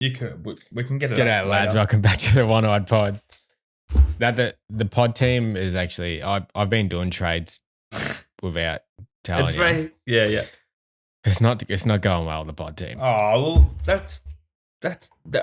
You could. We can get it. G'day, lads. Welcome back to the One Eyed Pod. Now the pod team is actually I've been doing trades without telling It's you. very yeah. It's not going well on the pod team. Oh well, that's.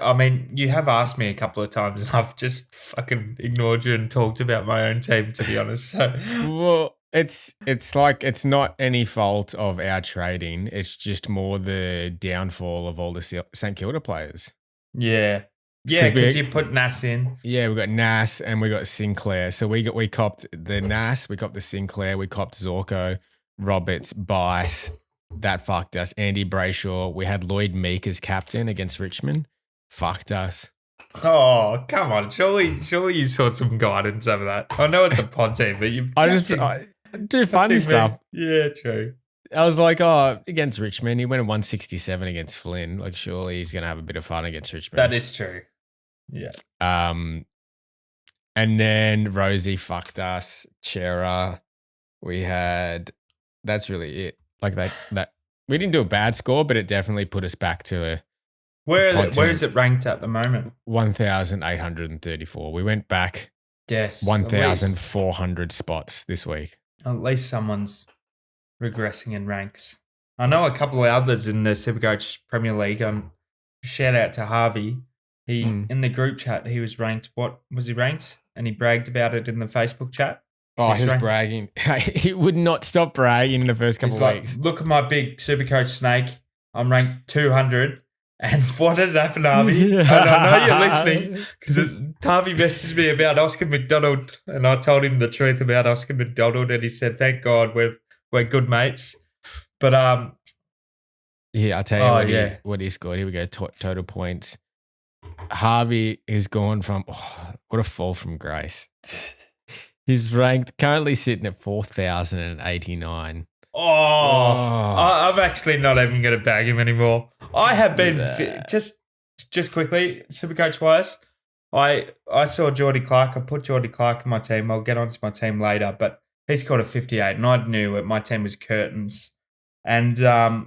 I mean, you have asked me a couple of times, and I've just fucking ignored you and talked about my own team. To be honest, so Well, it's like it's not any fault of our trading. It's just more the downfall of all the St Kilda players. yeah, because you put Nas in. Yeah, we got Nas and we got Sinclair. So we copped the Nas, we copped the Sinclair, we copped Zorko, Roberts, Bice. That fucked us. Andy Brayshaw. We had Lloyd Meek as captain against Richmond. Fucked us. Oh, come on. Surely you sought some guidance over that. I know it's a pod team, but you I do fun stuff. Yeah, true. I was like, against Richmond, he went 167 against Flynn. Like, surely he's going to have a bit of fun against Richmond. That is true. Yeah. And then Rosie fucked us. Chera. We had, that's really it. Like that we didn't do a bad score, but it definitely put us back to a where is it ranked at the moment? 1,834. We went back 1,400 spots this week. At least someone's regressing in ranks. I know a couple of others in the SuperCoach Premier League. Shout out to Harvey. He in the group chat he was ranked. What was he ranked? And he bragged about it in the Facebook chat. Oh, he was bragging. He would not stop bragging in the first couple of weeks. Look at my big SuperCoach snake. I'm ranked 200. And what has happened, Harvey? And I know you're listening because Harvey messaged me about Oscar McDonald, and I told him the truth about Oscar McDonald, and he said, "Thank God we're good mates." But yeah, I'll tell you what he scored. Here we go. Total points. Harvey is gone from what a fall from grace. He's ranked currently sitting at 4,089. I'm actually not even going to bag him anymore. I have been just quickly, SuperCoach wise. I saw Geordie Clark. I put Geordie Clark in my team. I'll get onto my team later, but he scored a 58, and I knew my team was curtains, and I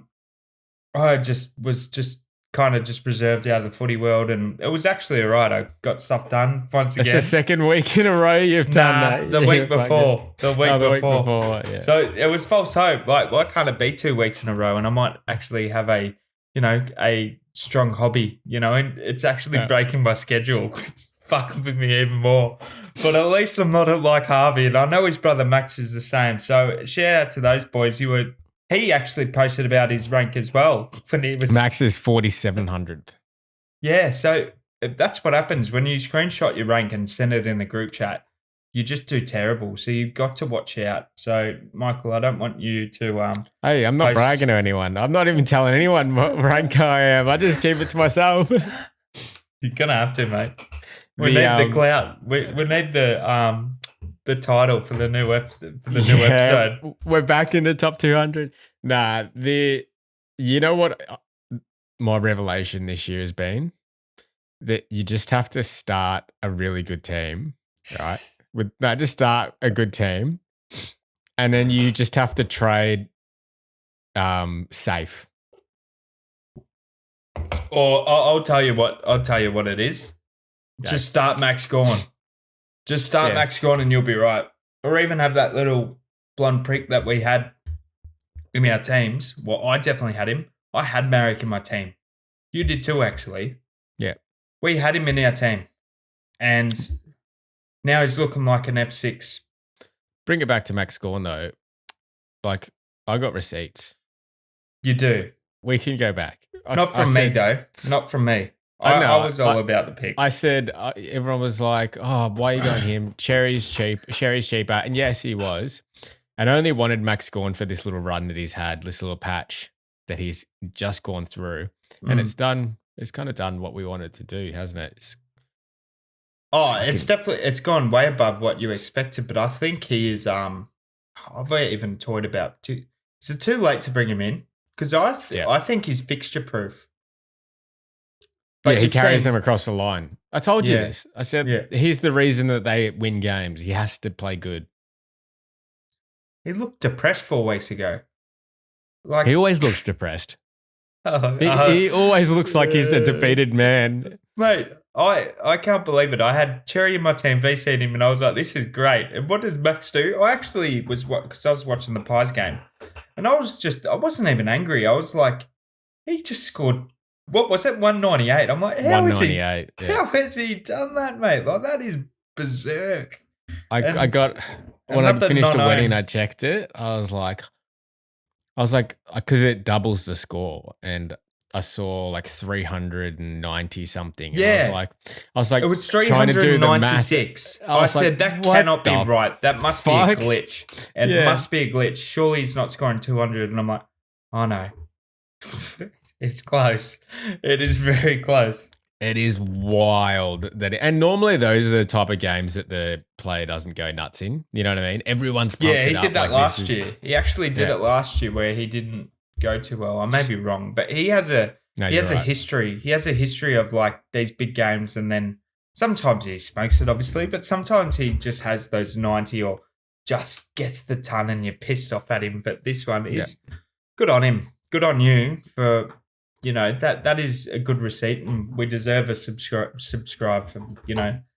was kind of reserved out of the footy world, and it was actually all right. I got stuff done once again. It's the second week in a row you've done that. The week before. The week before. Yeah. So it was false hope. Like, why can't it be 2 weeks in a row? And I might actually have a strong hobby, and it's actually breaking my schedule. It's fucking with me even more. But at least I'm not like Harvey, and I know his brother Max is the same. So shout out to those boys. He actually posted about his rank as well. When he was Max is 4,700. Yeah, so that's what happens when you screenshot your rank and send it in the group chat. You just do terrible. So you've got to watch out. So Michael, I don't want you to Hey, I'm not bragging to anyone. I'm not even telling anyone what rank I am. I just keep it to myself. You're gonna have to, mate. We need the clout. We need the title for the new episode. We're back in the top 200. Nah, you know what my revelation this year has been? That you just have to start a really good team, right? Just start a good team, and then you just have to trade safe. Or I'll tell you what it is. Yeah. Just start Max Gawn. Just start Max Gawn and you'll be right. Or even have that little blonde prick that we had in our teams. Well, I definitely had him. I had Marek in my team. You did too, actually. Yeah. We had him in our team. And now he's looking like an F6. Bring it back to Max Gawn, though. Like, I got receipts. You do. We can go back. Not from me, though. Not from me. I was all about the pick. I said, everyone was like, oh, why are you going him? Cherry's cheap. Cherry's cheaper. And yes, he was. And I only wanted Max Gawn for this little run that he's had, this little patch that he's just gone through. And it's kind of done what we wanted to do, hasn't it? It's gone way above what you expected. But I think he is, I've even toyed about, is it too late to bring him in? Because I think he's fixture proof. But he carries them across the line. I told you this. I said, here's the reason that they win games. He has to play good. He looked depressed 4 weeks ago. He always looks depressed. He always looks like he's a defeated man. Mate, I can't believe it. I had Cherry in my team, VC'd him, and I was like, this is great. And what does Max do? I actually was, because I was watching the Pies game, and I wasn't even angry. I was like, he just scored, what was it, 198? I'm like, how has he done that, mate? Like, that is berserk. When I finished the wedding, I checked it. I was like, because it doubles the score, and I saw like 390 something. Yeah. I was like, it was 396. I said, that cannot be right. That must be a glitch. It must be a glitch. Surely he's not scoring 200. And I'm like, oh no. It's close. It is very close. It is wild and normally those are the type of games that the player doesn't go nuts in. You know what I mean? Everyone's pumped he did that last year. He actually did it last year where he didn't go too well. I may be wrong, but he has a history. He has a history of like these big games, and then sometimes he smokes it, obviously, but sometimes he just has those 90 or just gets the ton and you're pissed off at him. But this one is good on him. Good on you for, that is a good receipt, and we deserve a subscribe from,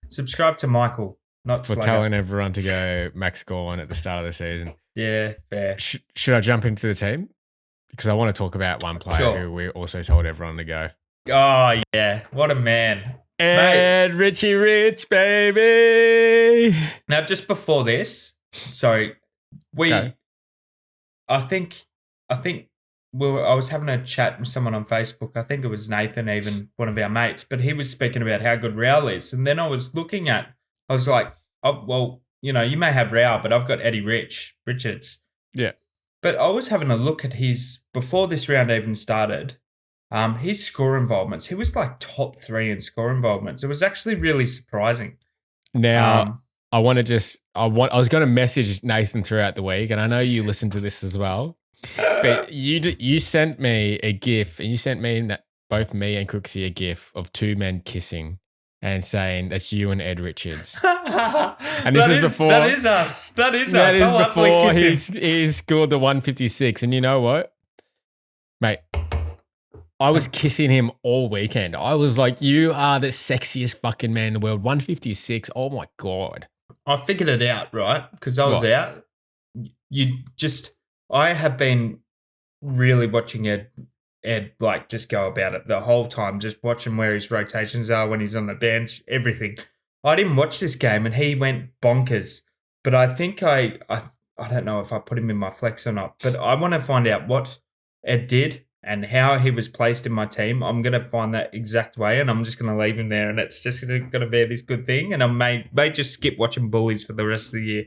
subscribe to Michael, not for telling everyone to go Max Gorn at the start of the season. Yeah, fair. Should I jump into the team? Because I want to talk about one player who we also told everyone to go. Oh, yeah. What a man. And Richie Rich, baby. Now, just before this, I think I was having a chat with someone on Facebook. I think it was Nathan, even one of our mates, but he was speaking about how good Real is. And then I was like, oh, well, you may have Real, but I've got Eddie Richards. Yeah. But I was having a look at before this round even started, his score involvements. He was like top 3 in score involvements. It was actually really surprising. Now, I was going to message Nathan throughout the week, and I know you listened to this as well. But you sent me a GIF, and you sent both me and Crooksy a GIF of 2 men kissing and saying that's you and Ed Richards. And this is before that is us. That is that us. Is before he scored the 156. And you know what, mate? I was kissing him all weekend. I was like, you are the sexiest fucking man in the world. 156. Oh my God. I figured it out, right? Because I was out. I have been really watching Ed like just go about it the whole time, just watching where his rotations are when he's on the bench, everything. I didn't watch this game and he went bonkers, but I think I don't know if I put him in my flex or not, but I want to find out what Ed did and how he was placed in my team. I'm going to find that exact way, and I'm just going to leave him there, and it's just going to be this good thing, and I may just skip watching Bullies for the rest of the year.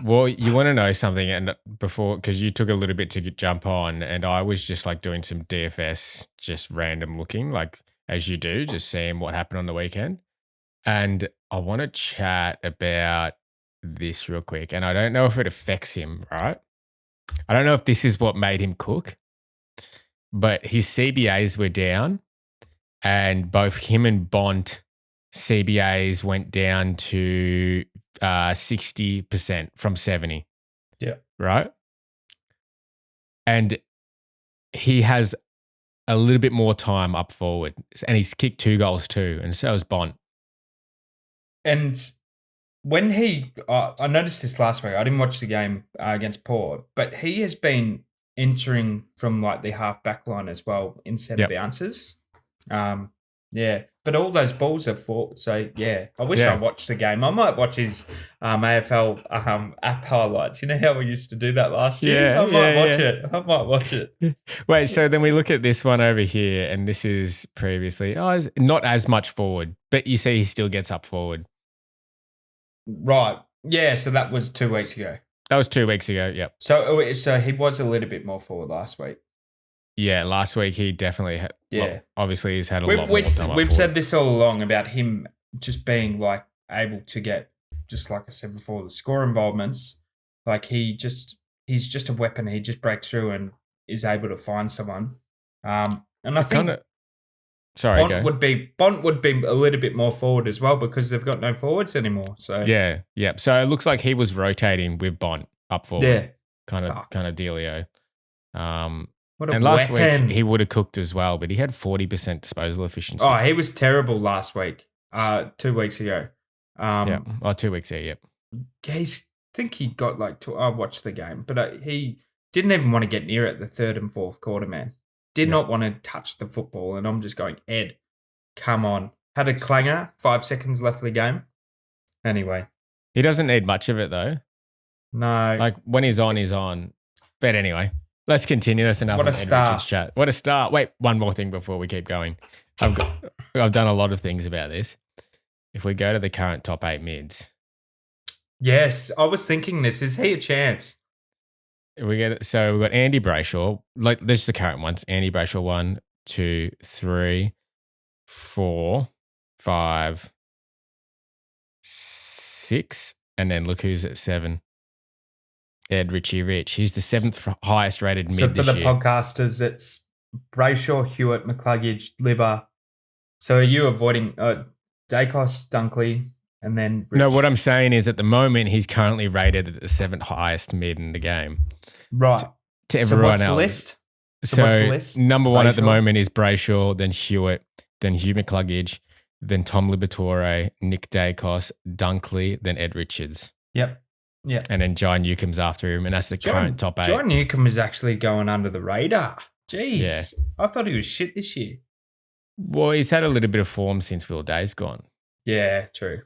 Well, you want to know something, and before, because you took a little bit to jump on, and I was just like doing some DFS, just random looking, like as you do, just seeing what happened on the weekend. And I want to chat about this real quick, and I don't know if it affects him, right? I don't know if this is what made him cook, but his CBAs were down, and both him and Bont CBAs went down to 60% from 70. Yeah. Right? And he has a little bit more time up forward, and he's kicked 2 goals too, and so has Bont. And when I noticed this last week, I didn't watch the game against Port, but he has been entering from like the half back line as well instead of bounces. Yeah, but all those balls are for. So yeah, I wish I watched the game. I might watch his AFL app highlights. You know how we used to do that last year? I might watch it. Wait, so then we look at this one over here, and this is previously it's not as much forward, but you see he still gets up forward. Right. Yeah. So that was 2 weeks ago. That was 2 weeks ago. Yep. So he was a little bit more forward last week. Yeah, last week he definitely had. Yeah, well, obviously he's had a lot more time. We've said this all along about him just being like able to get, just like I said before, the score involvements. Like he's just a weapon. He just breaks through and is able to find someone. And I think Bont would be a little bit more forward as well because they've got no forwards anymore. So yeah. So it looks like he was rotating with Bont up forward. Yeah, kind of dealio. What a And last weapon. week he would have cooked as well, but he had 40% disposal efficiency. Oh, he was terrible last week. 2 weeks ago. Yeah. 2 weeks ago, yep. I think he got I watched the game, but he didn't even want to get near it the third and fourth quarter, man. Did not want to touch the football. And I'm just going, Ed, come on. Had a clanger, 5 seconds left of the game. Anyway. He doesn't need much of it, though. No. Like, when he's on, he's on. But anyway, let's continue. That's enough of Ed Richards chat. What a start. Wait, one more thing before we keep going. I've done a lot of things about this. If we go to the current top 8 mids. Yes, I was thinking this. Is he a chance? We've got Andy Brayshaw. Like, this is the current ones. Andy Brayshaw, 1, 2, 3, 4, 5, 6. And then look who's at 7. Ed Richie Rich. He's the 7th highest rated mid this year. So for the podcasters, it's Brayshaw, Hewitt, McCluggage, Libber. So are you avoiding Dacos, Dunkley, and then Rich? No, what I'm saying is at the moment, he's currently rated at the 7th highest mid in the game. Right. To everyone else. The list? So what's the list? Number 1 at the moment is Brayshaw, then Hewitt, then Hugh McCluggage, then Tom Liberatore, Nick Dacos, Dunkley, then Ed Richards. Yep. Yeah. And then John Newcomb's after him, and that's the current top 8. John Newcomb is actually going under the radar. Jeez. Yeah. I thought he was shit this year. Well, he's had a little bit of form since Will Day's gone. Yeah, true.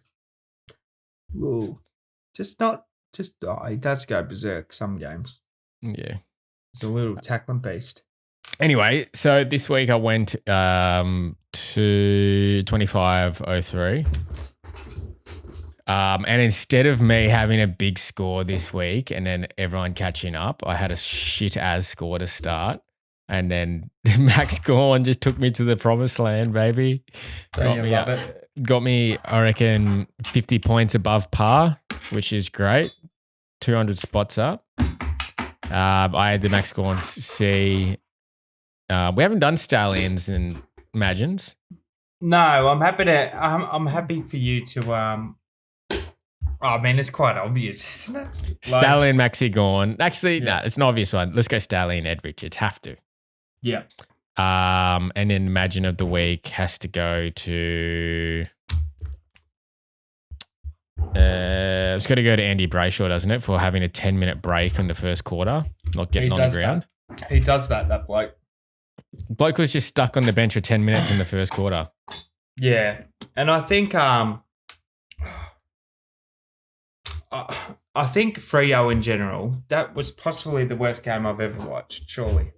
Ooh. He does go berserk some games. Yeah. He's a little tackling beast. Anyway, so this week I went to 25.03. And instead of me having a big score this week and then everyone catching up, I had a shit as score to start. And then Max Gorn just took me to the promised land, baby. Got me, I reckon, 50 points above par, which is great. 200 spots up. I had the Max Gorn C. We haven't done Stallions and Imagines. No, I'm happy for you to I mean, it's quite obvious, isn't it? Stallion, Maxi Gorn. Actually, no, it's an obvious one. Let's go Stallion, Ed Richards. Have to. Yeah. And then Imagine of the Week has to go to... it's got to go to Andy Brayshaw, doesn't it, for having a 10-minute break in the first quarter, not getting on the ground. He does that bloke. Bloke was just stuck on the bench for 10 minutes in the first quarter. Yeah. And I think Freo in general, that was possibly the worst game I've ever watched, surely.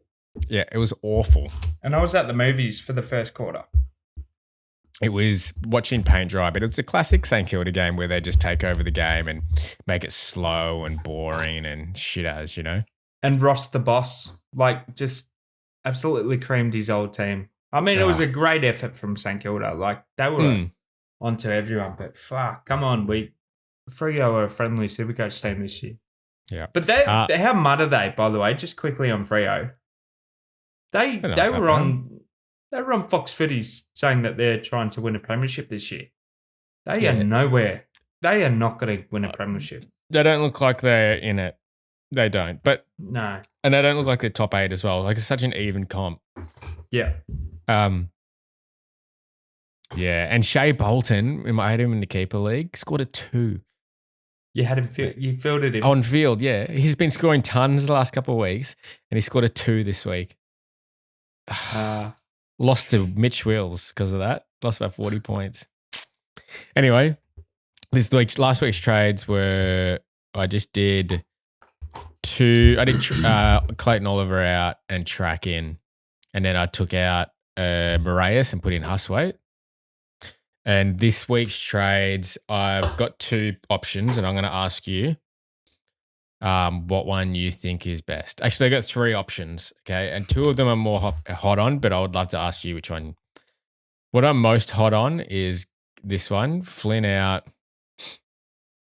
Yeah, it was awful. And I was at the movies for the first quarter. It was watching paint dry, but it's a classic St Kilda game where they just take over the game and make it slow and boring and shit as, you know? And Ross the boss, just absolutely creamed his old team. I mean, it was a great effort from St Kilda. They were onto everyone, but fuck, come on, Freo are a friendly SuperCoach team this year. Yeah. But how mud are they, by the way, just quickly on Freo? They were on Fox Footies saying that they're trying to win a premiership this year. They are nowhere. They are not going to win a premiership. They don't look like they're in it. They don't. But no. And they don't look like they're top 8 as well. It's such an even comp. Yeah. Yeah. And Shea Bolton, I had him in the keeper league, scored a 2. You had him. You fielded him on field. Yeah, he's been scoring tons the last couple of weeks, and he scored a 2 this week. Lost to Mitch Wills because of that. Lost by 40 points. Anyway, last week's trades were I just did 2. I did Clayton Oliver out and Track in, and then I took out Moraes and put in Huswaite. And this week's trades, I've got 2 options, and I'm going to ask you what one you think is best. Actually, I got 3 options, okay? And 2 of them are more hot on, but I would love to ask you which one. What I'm most hot on is this one, Flynn out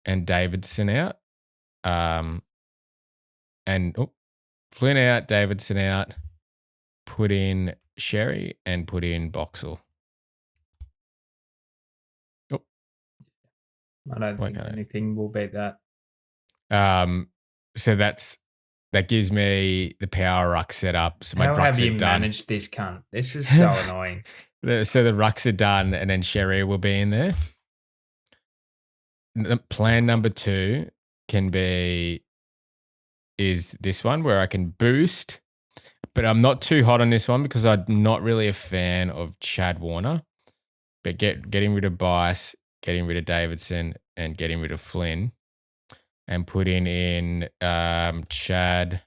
and Davidson out. Flynn out, Davidson out, put in Sherry and put in Boxall. I don't think anything will beat that. So that's that gives me the power ruck set up. So my How rucks have are you done. managed this cunt? This is so annoying. So the rucks are done, and then Sherry will be in there. Plan number 2 is this one where I can boost, but I'm not too hot on this one because I'm not really a fan of Chad Warner. But getting rid of Bice, getting rid of Davidson, and getting rid of Flynn, and putting in Chad.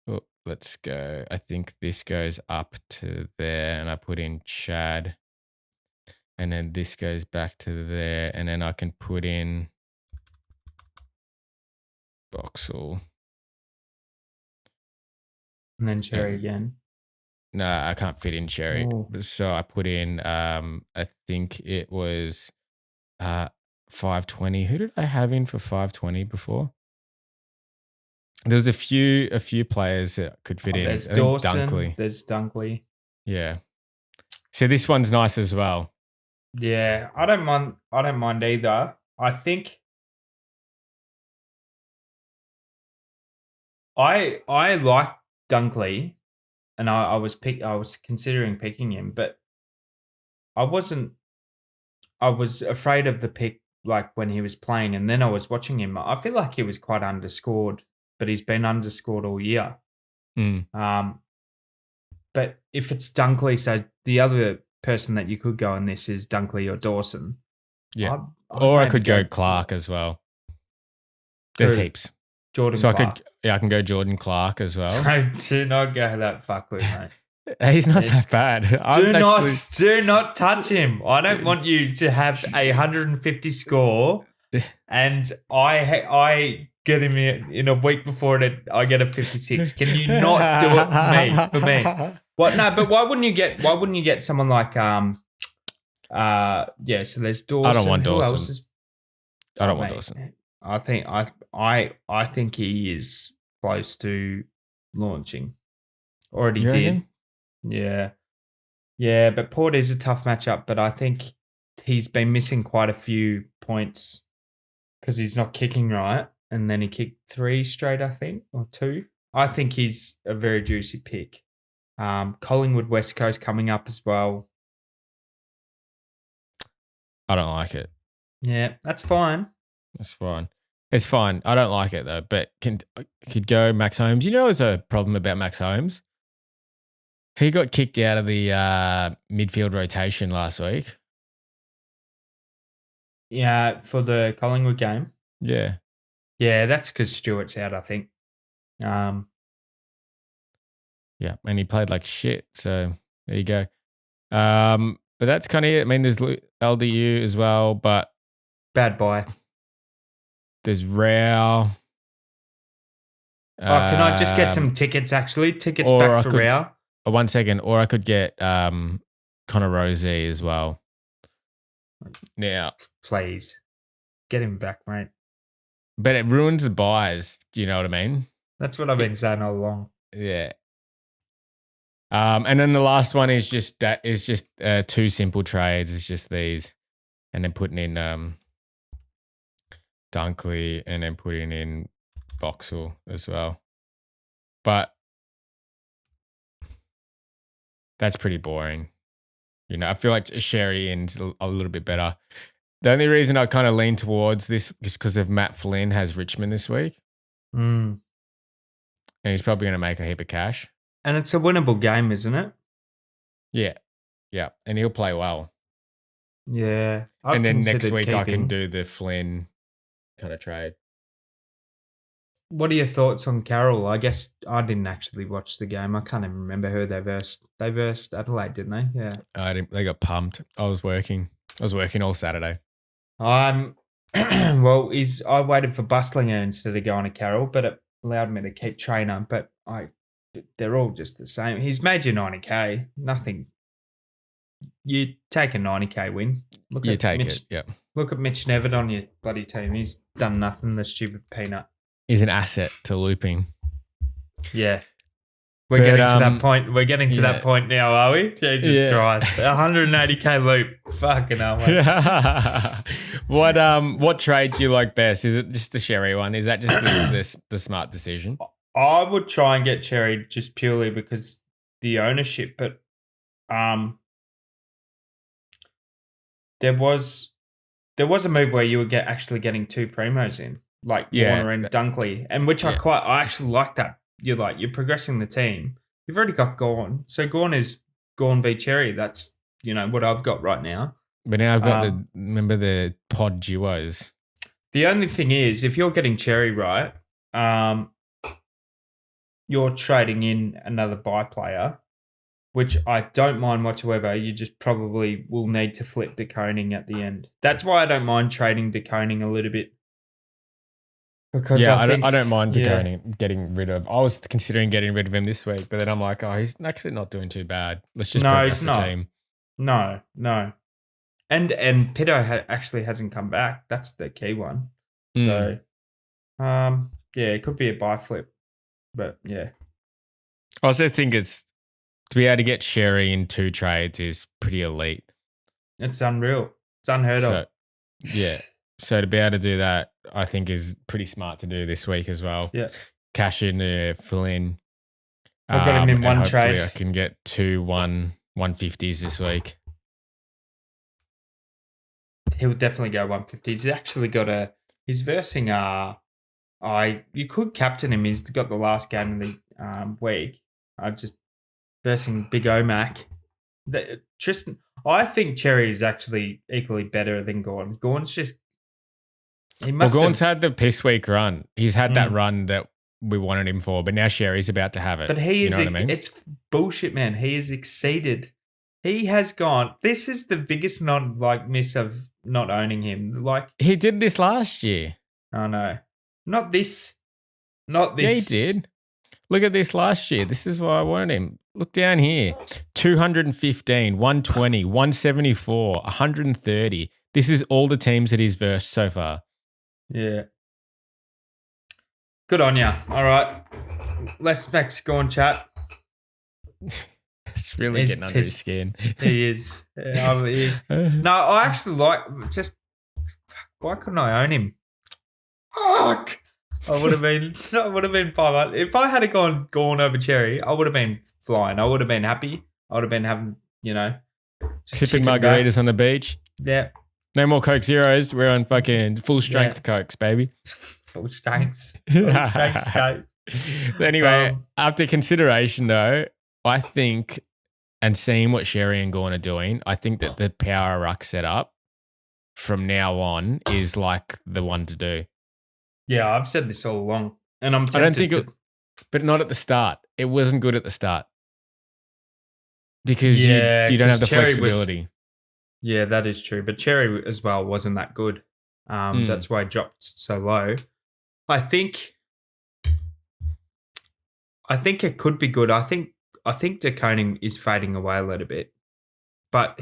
Oh, let's go. I think this goes up to there, and I put in Chad, and then this goes back to there, and then I can put in Boxall. And then Cherry again. No, I can't fit in Cherry. Oh. So I put in, I think it was 520. Who did I have in for 520 before? There was a few players that could fit in. There's I think Dawson. Dunkley. There's Dunkley. Yeah. So this one's nice as well. Yeah, I don't mind either. I think I like Dunkley, and I was considering picking him, but I wasn't. I was afraid of the pick, like when he was playing, and then I was watching him. I feel like he was quite underscored, but he's been underscored all year. But if it's Dunkley, so the other person that you could go on this is Dunkley or Dawson. Yeah. Or I could go Clark as well. There's heaps. Jordan so Clark. I can go Jordan Clark as well. Do not go that fuckwit, mate. He's not that bad. Do not touch him. I don't want you to have a 150 score, and I get him in a week before it. I get a 56. Can you not do it for me? What? No, but why wouldn't you get someone like So there's Dawson. I don't want Dawson. Who else is? I don't want Dawson. I think he is close to launching. Already did. Yeah. Yeah, but Port is a tough matchup, but I think he's been missing quite a few points because he's not kicking right. And then he kicked 3 straight, I think, or 2. I think he's a very juicy pick. Collingwood West Coast coming up as well. I don't like it. Yeah, that's fine. That's fine. It's fine. I don't like it though, but could go Max Holmes. You know there's a problem about Max Holmes? He got kicked out of the midfield rotation last week. Yeah, for the Collingwood game. Yeah. Yeah, that's because Stewart's out, I think. Yeah, and he played like shit. So there you go. But that's kind of it. I mean, there's LDU as well, but bad buy. There's Rao. Can I just get some tickets? Actually, tickets back for Rao. 1 second, or I could get Connor Rosie as well. Now, please get him back, mate. But it ruins the buys. Do you know what I mean? That's what I've been saying all along. Yeah. And then the last one is just 2 simple trades. It's just these, and then putting in Dunkley, and then putting in Boxall as well. But that's pretty boring. You know, I feel like Sherry is a little bit better. The only reason I kind of lean towards this is because of Matt Flynn has Richmond this week. And he's probably going to make a heap of cash. And it's a winnable game, isn't it? Yeah. Yeah. And he'll play well. Yeah. And then next week I can do the Flynn kind of trade. What are your thoughts on Carroll? I guess I didn't actually watch the game. I can't even remember who they versed. They versed Adelaide, didn't they? Yeah. They got pumped. I was working all Saturday. Well, I waited for Bustlinger instead of going to Carroll, but it allowed me to keep Trainer. But they're all just the same. He's made you 90K. Nothing. You take a 90K win. Look at Mitch Nevitt on your bloody team. He's done nothing, the stupid peanut. He's an asset to looping. Yeah. We're getting to that point. We're getting to that point now, are we? Jesus Christ. 180K loop. Fucking hell, mate. What trade do you like best? Is it just the Sherry one? Is that just the smart decision? I would try and get Cherry just purely because the ownership, but there was a move where you were actually getting 2 primos in, like Warner and Dunkley, and which I actually like that. You're progressing the team. You've already got Gawn, so Gawn is Gawn v Cherry. That's what I've got right now. But now I've got remember the pod duos. The only thing is, if you're getting Cherry right, you're trading in another buy player, which I don't mind whatsoever. You just probably will need to flip De Koning at the end. That's why I don't mind trading De Koning a little bit. Because I don't mind De Koning getting rid of. I was considering getting rid of him this week, but then I'm like, oh, he's actually not doing too bad. Let's just progress the team. No. And Pitto actually hasn't come back. That's the key one. So, it could be a buy flip. But, yeah. I also think it's to be able to get Sherry in 2 trades is pretty elite. It's unreal. It's unheard of. Yeah. So to be able to do that, I think is pretty smart to do this week as well. Yeah. Cash in to fill in. I've got him in one trade. I can get 2 150s this week. He'll definitely go 150. He's actually got he's versing you could captain him. He's got the last game of the week. Just versing Big O-Mac. Tristan, I think Cherry is actually equally better than Gawn. Gawn's just Gawn's had the piss week run. He's had that run that we wanted him for, but now Sherry's about to have it. But he is, it's bullshit, man. He has exceeded. He has gone. This is the biggest miss of not owning him. Like he did this last year. Oh no, not this. Not this. Yeah, he did. Look at this last year. This is why I wanted him. Look down here. 215, 120, 174, 130. This is all the teams that he's versed so far. Yeah. Good on ya. All right. Let's next go and chat. It's really getting under his skin. He is. No, I actually why couldn't I own him? Fuck. I would have been 500. If I had gone over Cherry, I would have been flying. I would have been happy. I would have been having, sipping margaritas on the beach. Yeah. No more Coke Zeros. We're on fucking full strength Cokes, baby. Full strength. Coke. Anyway, after consideration though, I think, and seeing what Sherry and Gawn are doing, I think that the power ruck setup from now on is like the one to do. Yeah, I've said this all along, and I'm tempted but not at the start. It wasn't good at the start because you don't have the flexibility. Yeah, that is true. But Cherry as well wasn't that good. That's why it dropped so low. I think it could be good. I think De Koning is fading away a little bit, but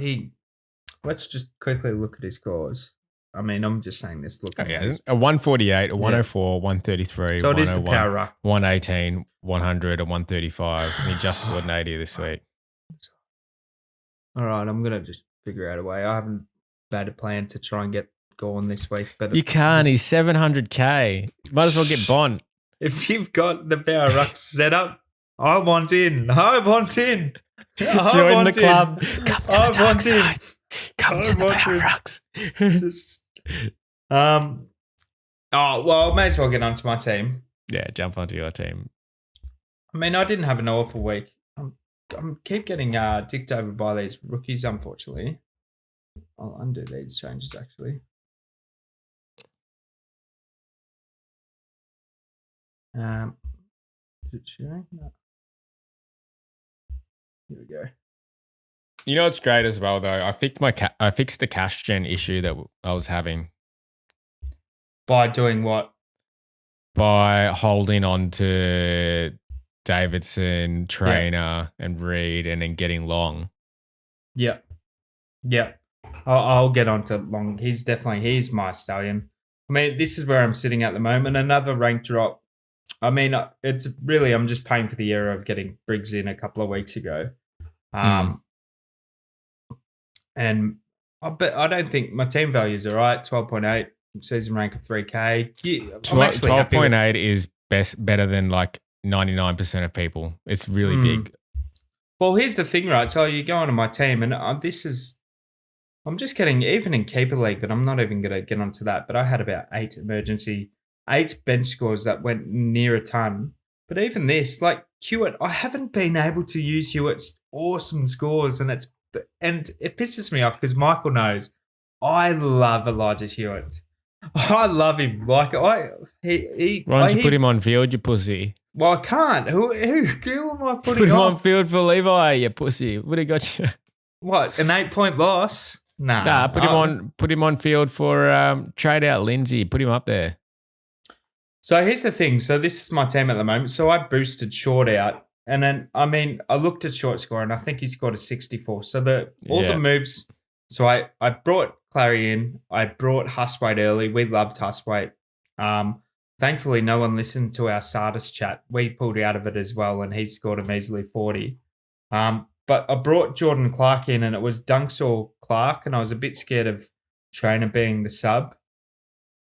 let's just quickly look at his scores. I mean, I'm just saying this. Look, a 148, a 104, 133, so it is the power ruck. 118, 100, a 135. And he just scored an 80 this week. All right, I'm gonna just figure out a way. I haven't made a plan to try and get Gawn this week, but you can't. He's 700k. Might as well get Bond. If you've got the power ruck set up, I want in. Join the club. Come to the dark side. Come to the power rucks. I may as well get onto my team. Yeah, jump onto your team. I mean, I didn't have an awful week. I keep getting dicked over by these rookies, unfortunately. I'll undo these changes, actually. Is it sharing? No. Here we go. You know what's great as well, though? I fixed the cash gen issue that I was having. By doing what? By holding on to Davidson, Trainer, and Reed, and then getting Long. Yeah. I'll get on to Long. He's my stallion. I mean, this is where I'm sitting at the moment. Another rank drop. I mean, it's really, I'm just paying for the error of getting Briggs in a couple of weeks ago. And But I don't think my team values are right. 12.8, season rank of 3K. Yeah, I'm actually happy with 12.8 is better than like 99% of people. It's really big. Well, here's the thing, right? So you go onto my team, and I'm just getting, even in Keeper League, but I'm not even going to get onto that. But I had about 8 bench scores that went near a ton. But even this, like Hewitt, I haven't been able to use Hewitt's awesome scores, and it pisses me off because Michael knows I love Elijah Hewitt. I love him. Like Why don't you put him on field, you pussy? Well, I can't. Who am I putting Put him on? on field for Levi, you pussy. What do you got you? What, an 8-point loss? Nah. Put him on field for trade out Lindsay. Put him up there. So here's the thing. So this is my team at the moment. So I boosted Short out. And then, I looked at Short score and I think he scored a 64. So the moves. So I brought Clary in. I brought Huswaite early. We loved Huswaite. Thankfully, no one listened to our Sardis chat. We pulled out of it as well, and he scored a measly 40. But I brought Jordan Clark in, and it was Dunks or Clark, and I was a bit scared of Trainer being the sub.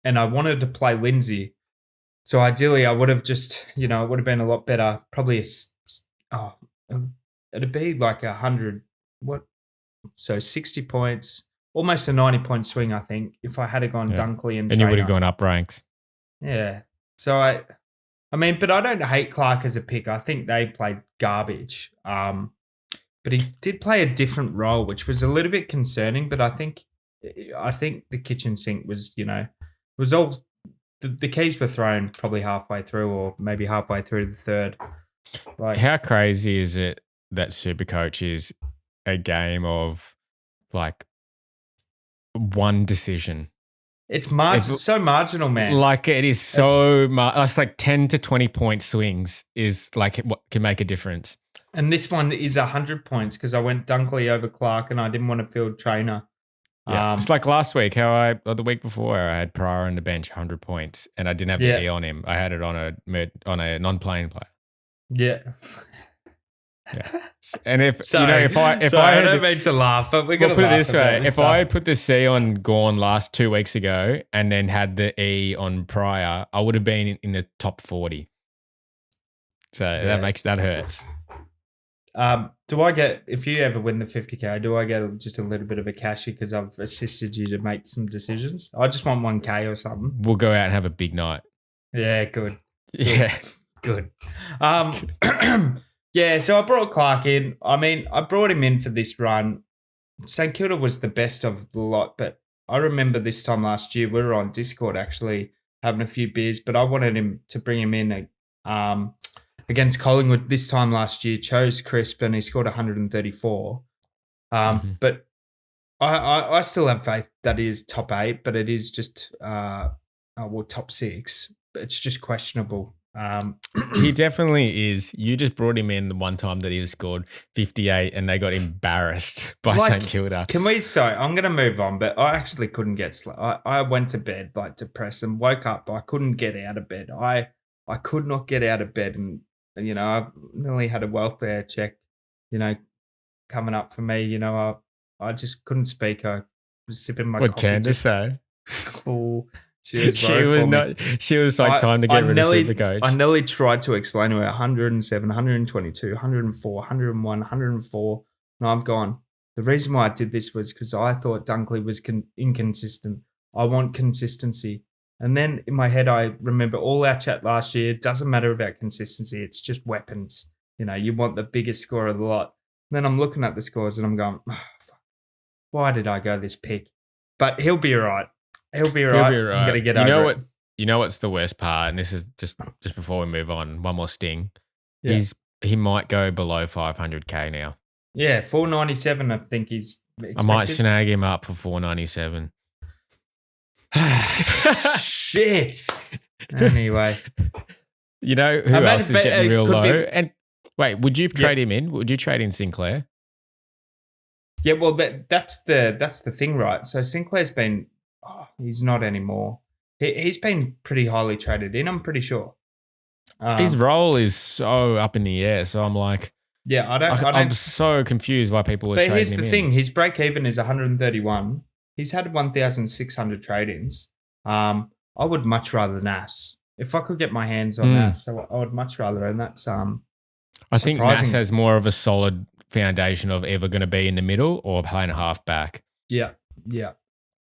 And I wanted to play Lindsay. So ideally, I would have just, it would have been a lot better. Probably it'd be like 100. So 60 points, almost a 90-point swing, I think, if I had gone Dunkley and Trainer. You would have gone up ranks. Yeah. So but I don't hate Clark as a pick. I think they played garbage. But he did play a different role, which was a little bit concerning. But I think the kitchen sink was, was all the keys were thrown probably halfway through, or maybe halfway through the third. Like, how crazy is it that SuperCoach is a game of like one decision? It's so marginal, man. Like it is so it's like 10 to 20 point swings is like what can make a difference. And this one is 100 points because I went Dunkley over Clark and I didn't want to field Trainer. Yeah. It's like last week, or the week before, I had Pryor on the bench, 100 points, and I didn't have the E on him. I had it on a non-playing player. Yeah. Yeah. And if I don't mean to laugh, but we're gonna put it this way: if I had put the C on Gorn last 2 weeks ago and then had the E on Pryor, I would have been in the top 40. So that hurts. Do I get, if you ever win the 50K, do I get just a little bit of a cashy because I've assisted you to make some decisions? I just want 1K or something. We'll go out and have a big night. Yeah, good. Yeah, good. Yeah, so I brought Clark in. I brought him in for this run. St Kilda was the best of the lot, but I remember this time last year, we were on Discord actually having a few beers, but I wanted him to bring him in against Collingwood this time last year, chose Crisp, and he scored 134. But I still have faith that he is top 8, but it is just, top 6. It's just questionable. He definitely is. You just brought him in the one time that he scored 58 and they got embarrassed by St Kilda. I'm going to move on, but I actually couldn't get I went to bed like depressed and woke up. I couldn't get out of bed. I could not get out of bed, and I nearly had a welfare check, coming up for me. I just couldn't speak. I was sipping my coffee. What Candace say? Cool. She was like, time to get rid of SuperCoach. I nearly tried to explain to her 107, 122, 104, 101, 104. And I've gone, the reason why I did this was because I thought Dunkley was inconsistent. I want consistency. And then in my head, I remember all our chat last year. It doesn't matter about consistency. It's just weapons. You want the biggest score of the lot. And then I'm looking at the scores and I'm going, fuck, why did I go this pick? But he'll be all right. He'll be all right. I'm going to get over it. You know what's the worst part? And this is just before we move on, one more sting. Yeah. He might go below 500K now. Yeah, 497 I think he's expected. I might snag him up for 497. Shit. Anyway. You know who else is getting real low? And wait, would you trade him in? Would you trade in Sinclair? Yeah, well, that's the thing, right? So Sinclair's been... he's not anymore. He's been pretty highly traded in, I'm pretty sure. His role is so up in the air, so I'm like... Yeah, I'm so confused why people are trading him in. But here's the thing, his break-even is 131, he's had 1,600 trade-ins. I would much rather Nas. If I could get my hands on Nas, I would much rather. And that's I think Nas has more of a solid foundation of either going to be in the middle or playing a half-back. Yeah.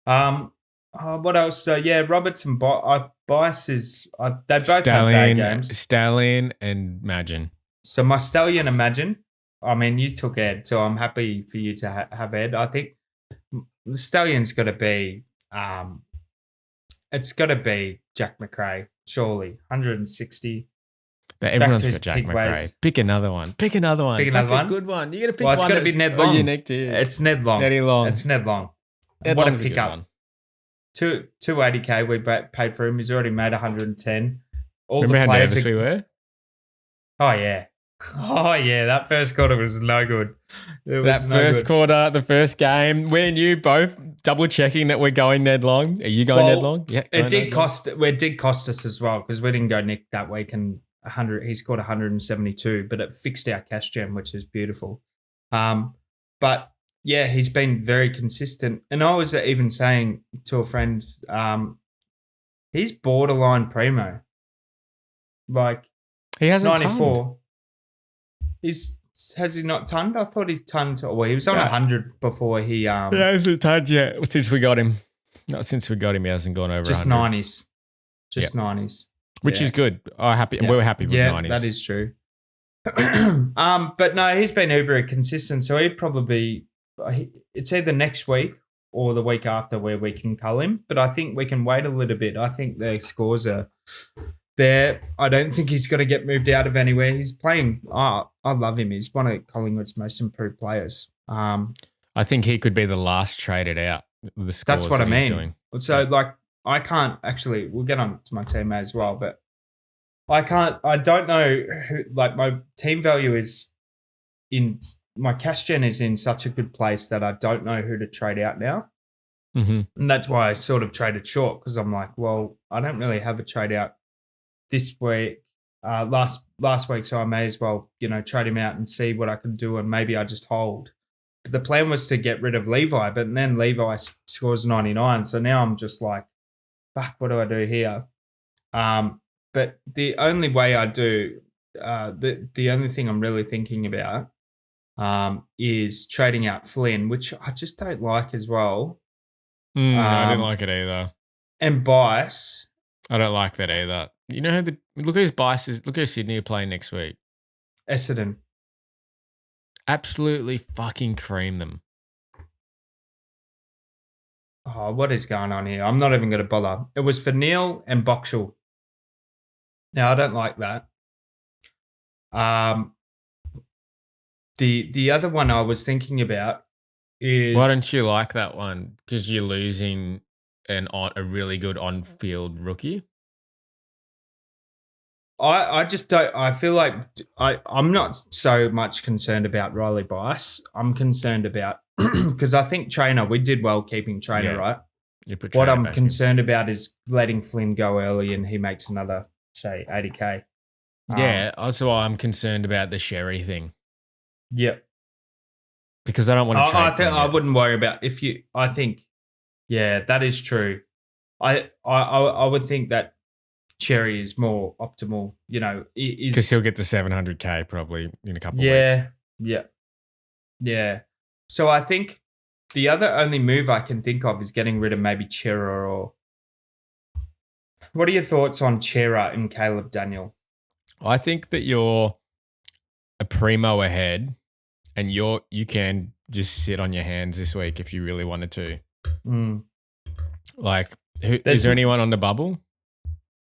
What else? Roberts and Bice is they both have bad games. Stallion and Magin. So my Stallion and Magin. I mean, you took Ed, so I'm happy for you to have Ed. I think the Stallion's got to be. It's got to be Jack McRae, surely 160. But everyone's got Jack McRae. Pick another one. Pick another one. A good one. You got to pick one. It's got to be Ned Long. Unique to you. It's Ned Long. Netty Long. It's Ned Long. What a pickup. 280K we paid for him. He's already made 110. Remember how nervous we were? Oh, yeah. That first quarter was no good. Quarter, the first game, we and you both double checking that we're going Ned Long. Are you going Ned Long? Yeah. It did cost us as well because we didn't go Nick that week and 100. He scored 172, but it fixed our cash gem, which is beautiful. But yeah, he's been very consistent. And I was even saying to a friend, he's borderline primo. Like he hasn't 94. Tunned. Has he not tunned? I thought he tunned. Well, he was on 100 before he. He hasn't tunned yet since we got him. Not since we got him, he hasn't gone over. Just 100. 90s. Just 90s. Which is good. We're happy with 90s. Yeah, that is true. But no, he's been uber consistent. So he'd probably. It's either next week or the week after where we can cull him. But I think we can wait a little bit. I think the scores are there. I don't think he's going to get moved out of anywhere. He's playing. I love him. He's one of Collingwood's most improved players. I think he could be the last traded out. The scores that's what I mean. Doing. So I can't actually. We'll get on to my team as well, but I can't. I don't know who. My team value is in. My cash gen is in such a good place that I don't know who to trade out now. Mm-hmm. And that's why I sort of traded short because I'm like, well, I don't really have a trade out this week, last week, so I may as well, trade him out and see what I can do and maybe I just hold. But the plan was to get rid of Levi, but then Levi scores 99. So now I'm just like, fuck, what do I do here? But the only way I do, the only thing I'm really thinking about is trading out Flynn, which I just don't like as well. I didn't like it either. And Bice. I don't like that either. You know look who's Bice is. Look who Sydney are playing next week. Essendon. Absolutely fucking cream them. Oh, what is going on here? I'm not even going to bother. It was for Neil and Boxall. Now I don't like that. The other one I was thinking about is why don't you like that one? Because you're losing a really good on-field rookie. I just don't. I feel like I'm not so much concerned about Riley Bice. I'm concerned about because I think Trainer. We did well keeping Trainer, right? What I'm concerned about is letting Flynn go early and he makes another, say, 80K. Yeah. Also, I'm concerned about the Sherry thing. Yep. Because I don't want to trade. I wouldn't worry about I think, yeah, that is true. I would think that Cherry is more optimal, because he'll get to 700K probably in a couple of weeks. Yeah. So I think the only move I can think of is getting rid of maybe Chera or. What are your thoughts on Chera and Caleb Daniel? I think that you're a primo ahead, and you can just sit on your hands this week if you really wanted to. Is there anyone on the bubble?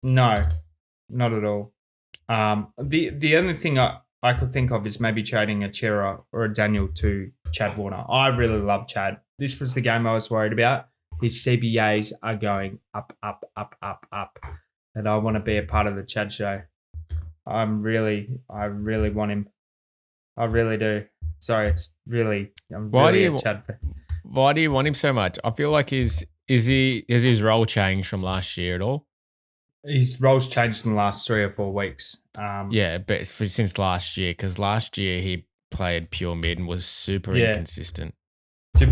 No, not at all. The only thing I could think of is maybe trading a Chera or a Daniel to Chad Warner. I really love Chad. This was the game I was worried about. His CBAs are going up, up, up, up, up. And I want to be a part of the Chad show. I really want him. I really do. Sorry, Why do you want him so much? I feel like has his role changed from last year at all? His role's changed in the last 3 or 4 weeks. But since last year, because last year he played pure mid and was super inconsistent. Do you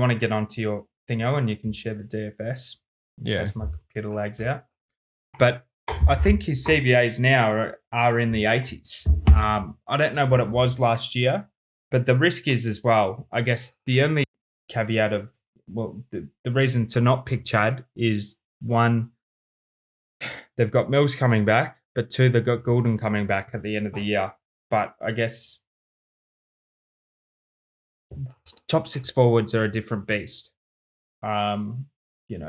want to get onto your thingo and you can share the DFS. Yeah. As my computer lags out. But I think his CBAs now are in the 80s. I don't know what it was last year, but the risk is as well. I guess the only caveat of, the reason to not pick Chad is, one, they've got Mills coming back, but two, they've got Goulden coming back at the end of the year. But I guess top 6 forwards are a different beast.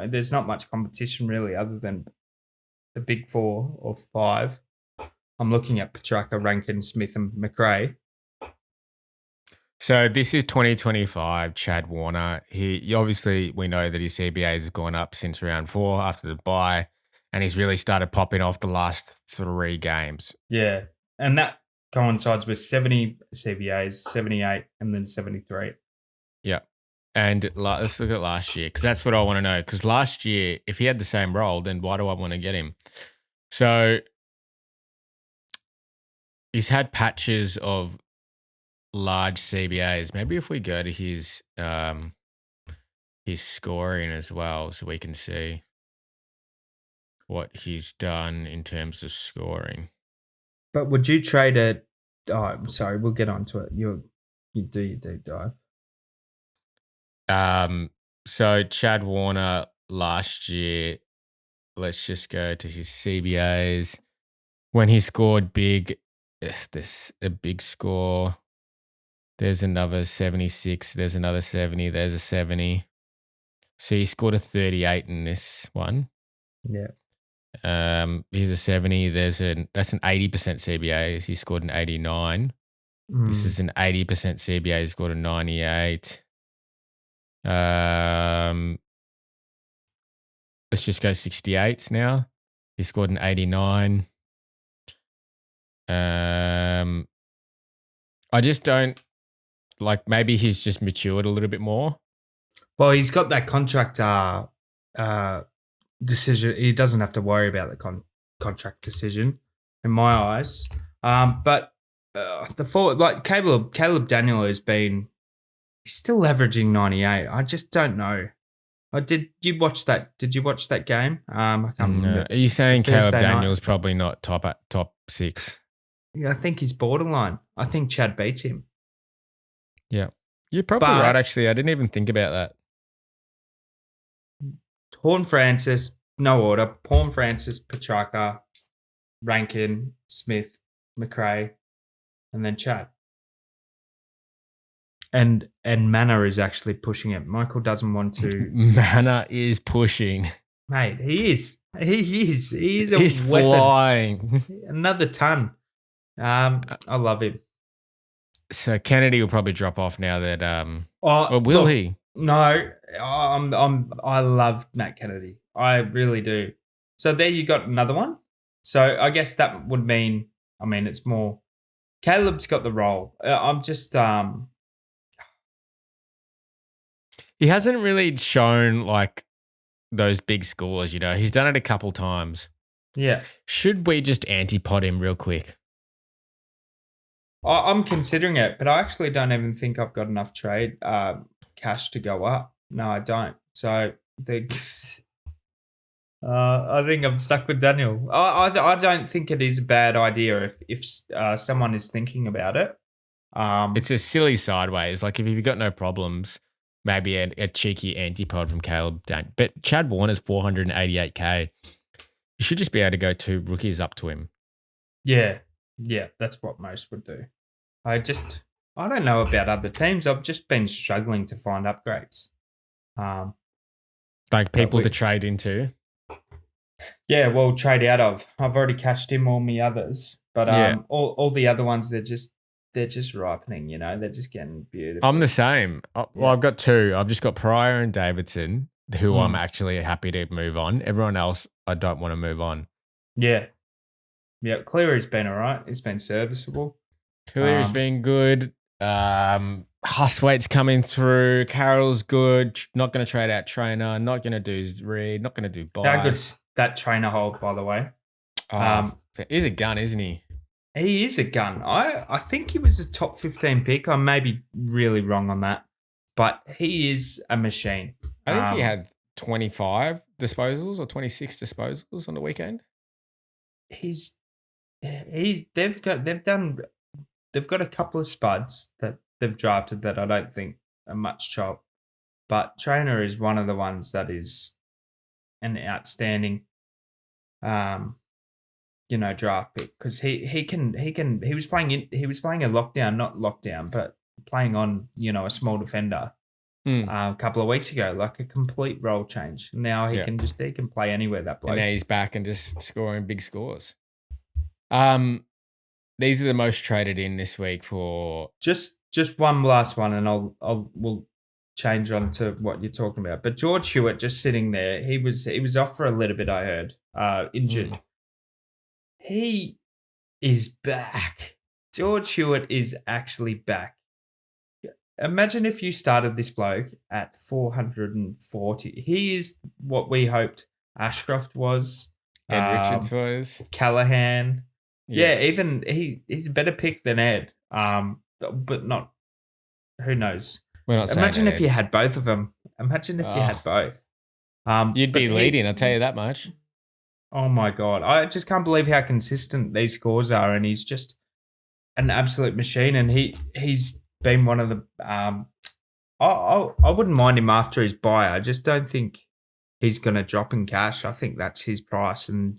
There's not much competition really other than the big 4 or 5. I'm looking at Petrarca, Rankin, Smith, and McRae. So this is 2025 Chad Warner. Obviously, we know that his CBA has gone up since round 4 after the bye, and he's really started popping off the last 3 games. Yeah, and that coincides with 70 CBAs, 78, and then 73. Yeah. And let's look at last year, because that's what I want to know. Because last year, if he had the same role, then why do I want to get him? So he's had patches of large CBAs. Maybe if we go to his scoring as well, so we can see what he's done in terms of scoring. But would you trade it? Oh, sorry, we'll get onto it. You do your deep dive. So Chad Warner last year, let's just go to his CBAs. When he scored big, this a big score. There's another 76. There's another 70. There's a 70. So he scored a 38 in this one. Yeah. Here's a 70. That's an 80% CBA. He scored an 89. This is an 80% CBA. He scored a 98. Let's just go 68s now. He scored an 89. I just don't maybe he's just matured a little bit more. Well, he's got that contract decision. He doesn't have to worry about the contract decision, in my eyes. But the forward, like Caleb Daniel he's still averaging 98. I just don't know. Did you watch that? Did you watch that game? I can't remember. Are you saying Caleb Thursday Daniel's probably not top 6? Yeah, I think he's borderline. I think Chad beats him. Yeah. You're probably right, actually. I didn't even think about that. Horn-Francis, no order. Horn-Francis, Petrarca, Rankin, Smith, McRae, and then Chad. And Manor is actually pushing it. Michael doesn't want to. Manor is pushing. Mate, he is. He's He's weapon. Flying. Another ton. I love him. So Kennedy will probably drop off now that or will he? No, I love Matt Kennedy. I really do. So there you got another one. So I guess that would mean, it's more Caleb's got the role. I'm just he hasn't really shown those big scores, He's done it a couple times. Yeah. Should we just anti-pod him real quick? I'm considering it, but I actually don't even think I've got enough trade cash to go up. No, I don't. So I think I'm stuck with Daniel. I don't think it is a bad idea if someone is thinking about it. It's a silly sideways. If you've got no problems, maybe a cheeky antipod from Caleb. But Chad Warner's 488K. You should just be able to go 2 rookies up to him. Yeah, that's what most would do. I don't know about other teams. I've just been struggling to find upgrades. People to trade into. Yeah, well, trade out of. I've already cashed in all my others, but all the other ones they're just ripening. They're just getting beautiful. I'm the same. Well, I've got 2. I've just got Pryor and Davidson, who I'm actually happy to move on. Everyone else, I don't want to move on. Yeah. Cleary's been all right. He's been serviceable. Cleary's been good. Huswaite's coming through. Carroll's good. Not going to trade out Trainer. Not going to do Reed. Not going to do Bice. How good's that Trainer hold, by the way? He's a gun, isn't he? He is a gun. I think he was a top 15 pick. I may be really wrong on that, but he is a machine. I think he had 25 disposals or 26 disposals on the weekend. They've got a couple of spuds that they've drafted that I don't think are much chop, but Trainer is one of the ones that is an outstanding, draft pick because he was playing a lockdown, not lockdown, but playing on a small defender a couple of weeks ago, like a complete role change. Now he can play anywhere, that bloke. And now he's back and just scoring big scores. These are the most traded in this week for just one last one, and we'll change on to what you're talking about. But George Hewitt just sitting there, he was off for a little bit, I heard, injured. He is back. George Hewitt is actually back. Imagine if you started this bloke at 440. He is what we hoped Ashcroft was. Ed Richards was. Callahan. Yeah, even he's a better pick than Ed. But not. Who knows? We're not Imagine if you had both of them. Imagine if you had both. You'd be leading. I'll tell you that much. Oh my god! I just can't believe how consistent these scores are, and he's just an absolute machine. And he's been one of the. I wouldn't mind him after his buy. I just don't think he's going to drop in cash. I think that's his price, and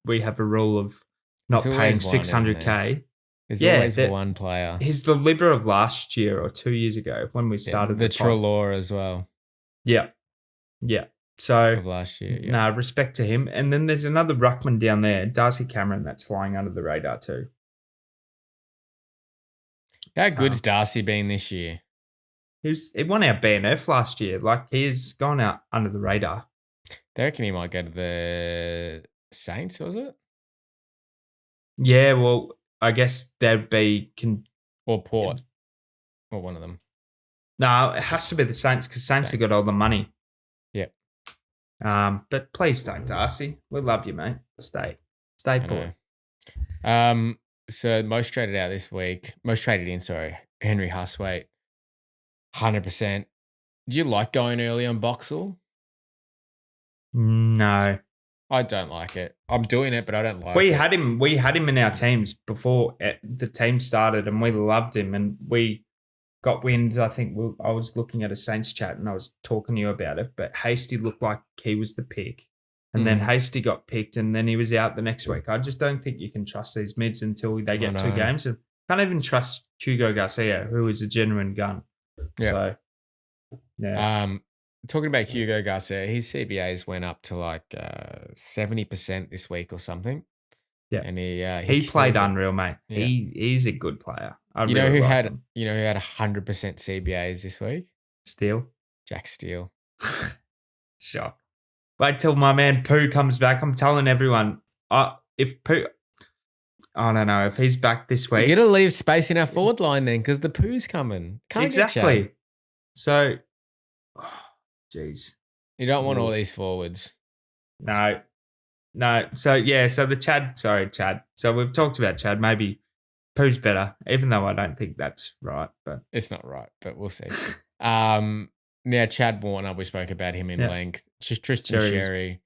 we have a rule of not paying 600K. There's always one player. He's the Libra of last year or 2 years ago when we started the Trelaw as well. Yeah. So of last year. Yeah. Nah, respect to him. And then there's another ruckman down there, Darcy Cameron, that's flying under the radar too. How good's Darcy been this year? He won our BNF last year. Like, he's gone out under the radar. They reckon he might go to the Saints, was it? Yeah, well, I guess there'd be... or Port. Or one of them. No, it has to be the Saints because Saints have got all the money. Yep. But please don't, Darcy. We love you, mate. Stay put. So most traded out this week. Most traded in, sorry. Henry Huswaite. 100%. Do you like going early on Boxall? No. I don't like it. I'm doing it, but I don't like it. We had him in our teams before the team started, and we loved him, and we got wind. I think I was looking at a Saints chat and I was talking to you about it, but Hasty looked like he was the pick. And then Hasty got picked and then he was out the next week. I just don't think you can trust these mids until they get 2 games. And can't even trust Hugo Garcia, who is a genuine gun. Yeah. So, yeah. Talking about Hugo Garcia, his CBAs went up to like 70% this week or something. Yeah. And he played unreal, mate. Yeah. He's a good player. You know who had 100% CBAs this week? Steele. Jack Steele. Shock. Wait till my man Pooh comes back. I'm telling everyone, if Pooh, I don't know, if he's back this week. You're going to leave space in our forward line then because the Pooh's coming. Can't exactly. So, jeez. You don't want all these forwards. No. So, the Chad. So, we've talked about Chad. Maybe Pooh's better, even though I don't think that's right. But it's not right, but we'll see. Now, Chad Warner, we spoke about him in length. Tristan Sherry,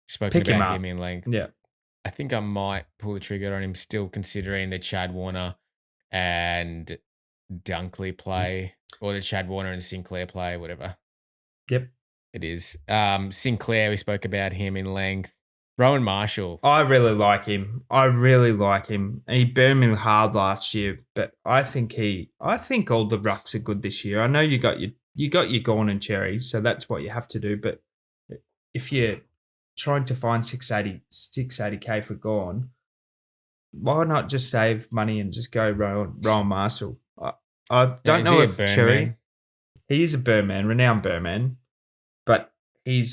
spoken about him in length. Yeah. I think I might pull the trigger on him, still considering the Chad Warner and Dunkley play, or the Chad Warner and Sinclair play, whatever. Yep. It is. Sinclair, we spoke about him in length. Rowan Marshall. I really like him. He burned me hard last year, but I think all the rucks are good this year. I know you got your Gorn and Cherry, so that's what you have to do. But if you're trying to find 680K for Gorn, why not just save money and just go Rowan Marshall? I don't know if Cherry. He is a burn man, renowned burn man, but I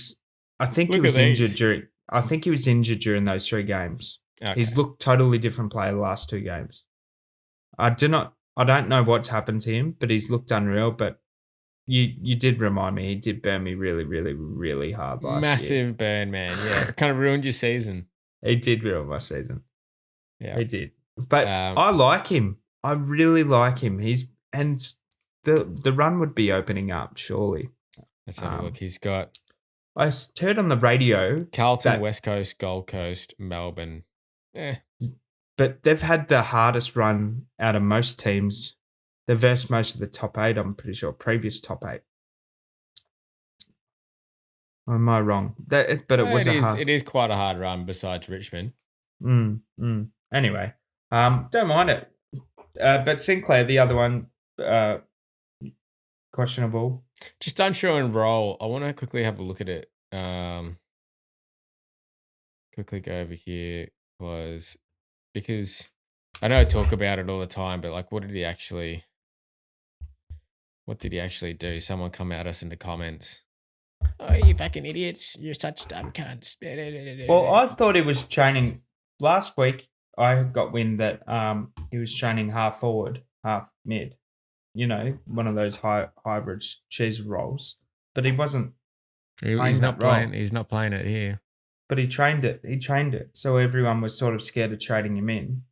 think he was injured during those 3 games. Okay. He's looked totally different player the last 2 games. I don't know what's happened to him, but he's looked unreal. But you did remind me, he did burn me really, really, really hard last year. Massive burn, man. Yeah, it kind of ruined your season. He did ruin my season. Yeah, he did. But I like him. I really like him. The run would be opening up, surely. Let's have a look. He's got I heard on the radio Carlton, that, West Coast, Gold Coast, Melbourne. but they've had the hardest run out of most teams. They've versed most of the top 8, I'm pretty sure, previous top 8. Or am I wrong? But it was it is quite a hard run besides Richmond. Anyway, don't mind it. But Sinclair, the other one, questionable. Just unsure and roll. I want to quickly have a look at it. Quickly go over here because I know I talk about it all the time, but like, what did he actually do? Someone come at us in the comments. Oh, you fucking idiots. You're such dumb cunts. Well, I thought he was training last week. I got wind that he was training half forward, half mid. You know, one of those hybrid cheese rolls. But he wasn't. He's not playing. He's not playing it here. But he trained it. So everyone was sort of scared of trading him in.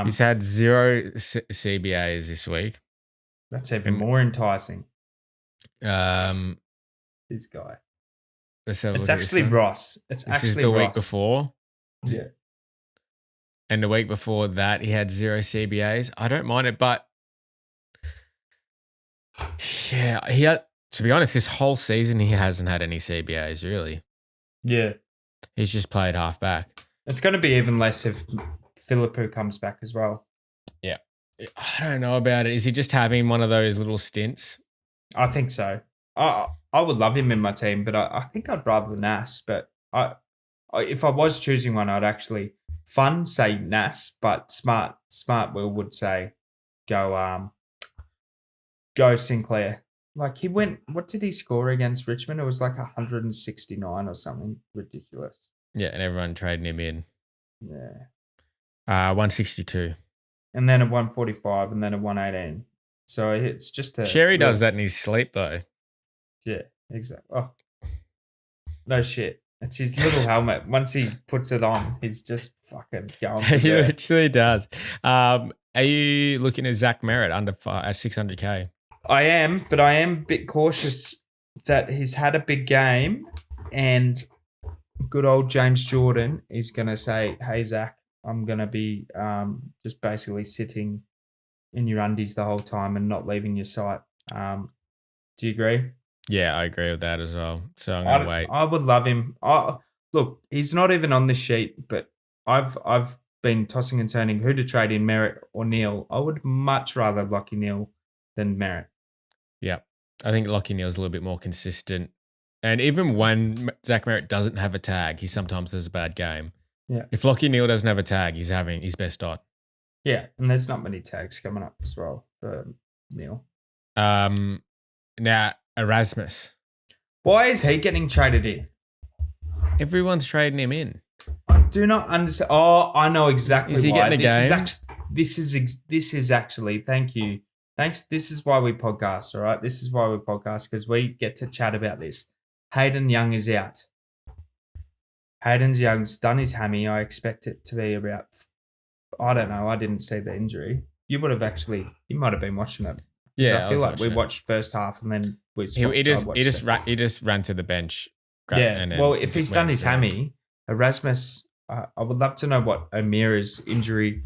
He's had 0 CBAs this week. That's even more enticing. This guy. It's actually Ross. This is the week before. Yeah. And the week before that, he had 0 CBAs. I don't mind it, but yeah, to be honest, this whole season he hasn't had any CBAs really. Yeah. He's just played half back. It's going to be even less if Philippou comes back as well. Yeah. I don't know about it. Is he just having one of those little stints? I think so. I would love him in my team, but I think I'd rather Nas. But if I was choosing one, I'd actually say Nas, but smart Will would say go Sinclair. Like he went, what did he score against Richmond? It was like 169 or something ridiculous. Yeah, and everyone trading him in. Yeah. 162. And then a 145 and then a 118. So it's just a... Sherry does that in his sleep though. Yeah, exactly. Oh, no shit. It's his little helmet. Once he puts it on, he's just fucking going. He literally does. Are you looking at Zach Merritt at 600k? I am, but I am a bit cautious that he's had a big game and good old James Jordan is going to say, hey, Zach, I'm going to be just basically sitting in your undies the whole time and not leaving your sight. Do you agree? Yeah, I agree with that as well. So I'm going to wait. I would love him. Look, he's not even on this sheet, but I've been tossing and turning who to trade in, Merritt or Neil. I would much rather Lockie Neal than Merritt. Yeah, I think Lockie Neal's a little bit more consistent. And even when Zach Merritt doesn't have a tag, he sometimes does a bad game. Yeah. If Lockie Neal doesn't have a tag, he's having his best on. Yeah, and there's not many tags coming up as well for Neil. Now, Erasmus. Why is he getting traded in? Everyone's trading him in. I do not understand. Oh, I know exactly why. Is he getting a game? This is actually, thank you. Thanks. This is why we podcast, all right? This is why we podcast, because we get to chat about this. Hayden Young is out. Hayden Young's done his hammy. I expect it to be about, I don't know. I didn't see the injury. You might have been watching it. Yeah, I feel like we watched first half and then we swapped. He just ran to the bench. Well, if he's done his hammy, Erasmus, I would love to know what Amira's injury.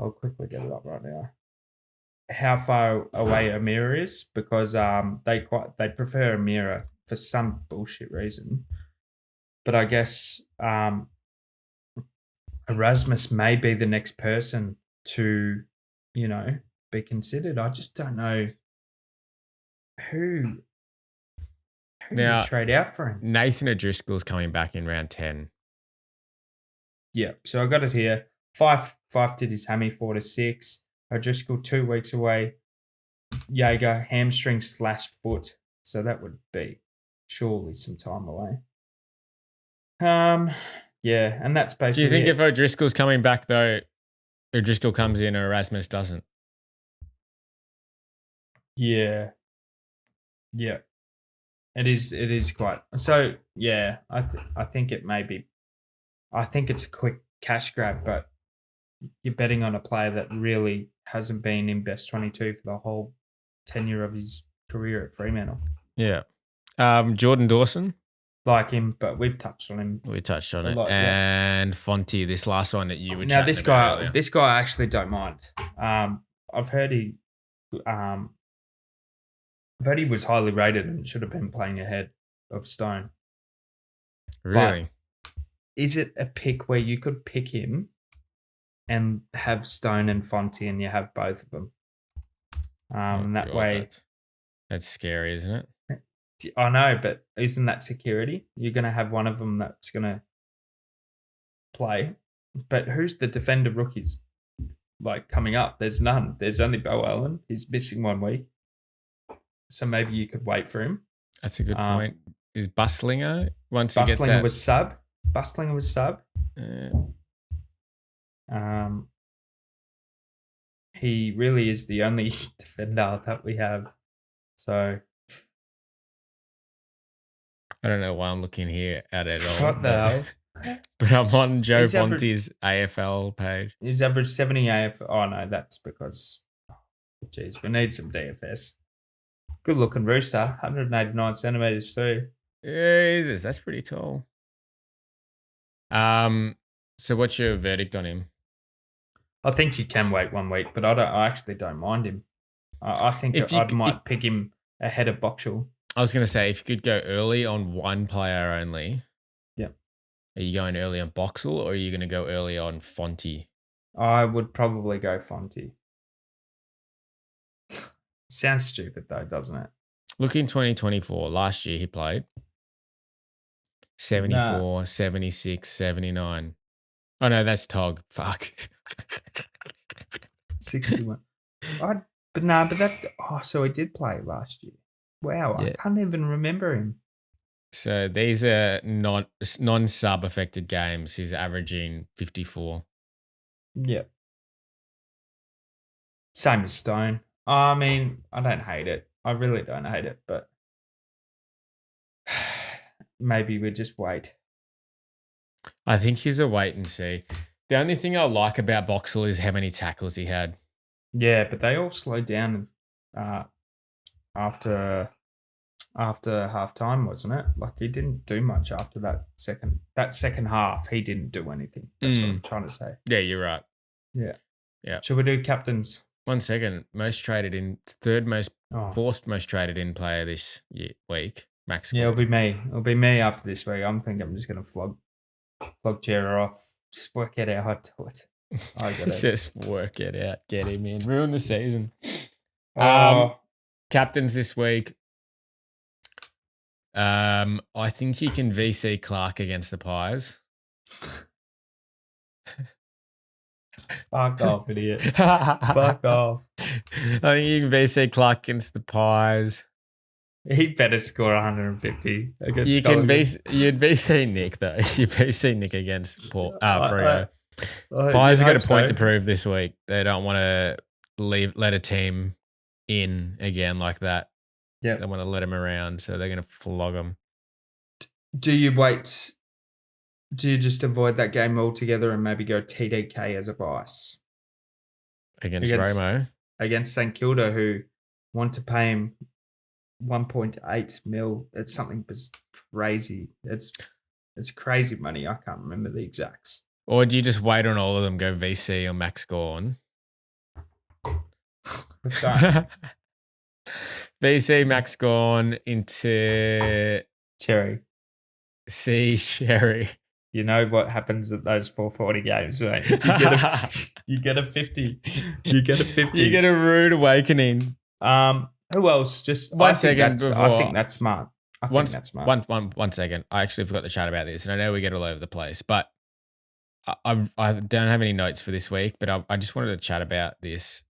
I'll quickly get it up right now. How far away Amira is, because they prefer Amira for some bullshit reason. But I guess Erasmus may be the next person to, be considered. I just don't know who now, trade out for him. Nathan O'Driscoll's coming back in round 10. Yeah, so I got it here. Five did his hammy, 4 to 6. O'Driscoll 2 weeks away. Jaeger hamstring / foot. So that would be surely some time away. Yeah, and that's basically. Do you think if O'Driscoll's coming back though, O'Driscoll comes in or Erasmus doesn't? Yeah. Yeah. It is quite. So, yeah, I think it may be. I think it's a quick cash grab, but you're betting on a player that really hasn't been in best 22 for the whole tenure of his career at Fremantle. Yeah. Jordan Dawson. Like him, but we've touched on him. We touched on A it. lot, yeah. And Fonty, this last one that you were Now chatting about earlier. this guy I actually don't mind. I've heard he was highly rated and should have been playing ahead of Stone. Really? But is it a pick where you could pick him and have Stone and Fonty and you have both of them? That way. That's scary, isn't it? I know, but isn't that security? You're going to have one of them that's going to play. But who's the defender rookies like coming up? There's none. There's only Bo Allen. He's missing 1 week. So maybe you could wait for him. That's a good point. Is Bustlinger once he gets out? Bustlinger was sub. He really is the only defender that we have. So I don't know why I'm looking here at it all. What the hell? But I'm on Joe Fonty's AFL page. He's averaged 70 AFL. Oh, no, that's because, geez, we need some DFS. Good looking rooster, 189 centimeters through. Jesus, that's pretty tall. So what's your verdict on him? I think you can wait 1 week, but I actually don't mind him. I think I might pick him ahead of Boxall. I was going to say, if you could go early on one player only, yeah. Are you going early on Boxall or are you going to go early on Fonty? I would probably go Fonty. Sounds stupid though, doesn't it? Look in 2024, last year he played 74, 76, 79. Oh no, that's Tog. Fuck. 61. So he did play last year. Wow, yeah. I can't even remember him. So these are non-sub affected games. He's averaging 54. Yeah. Same as Stone. I mean, I don't hate it. I really don't hate it, but maybe we just wait. I think he's a wait and see. The only thing I like about Boxall is how many tackles he had. Yeah, but they all slowed down after half time, wasn't it? Like he didn't do much after that second half. He didn't do anything. That's what I'm trying to say. Yeah, you're right. Yeah. Yeah. Should we do captains? 1 second. Fourth most traded in player this week. Max. Yeah, it'll be me. It'll be me after this week. I'm thinking I'm just gonna flog Jera off. Just work it out how to do it. I got it. Just work it out. Get him in. Ruin the season. Captains this week. I think you can VC Clark against the Pies. Fuck off, idiot. Fuck off. I think you can VC Clark against the Pies. He better score 150 against you'd VC Nick, though. You VC Nick against Freo. Pies have got a point to prove this week. They don't want to let a team in again like that. Yeah. They want to let him around, so they're going to flog him. Do you wait? Do you just avoid that game altogether and maybe go TDK as a vice? Against Romo? Against St Kilda, who want to pay him 1.8 mil. It's something crazy. It's crazy money. I can't remember the exacts. Or do you just wait on all of them, go VC or Max Gorn? VC Max Gorn into Cherry. C Cherry. You know what happens at those 440 games, right? You get a 50. You get a 50. You get a rude awakening. Who else? Just I think that's smart. One second. I actually forgot to chat about this, and I know we get all over the place, but I don't have any notes for this week, but I just wanted to chat about this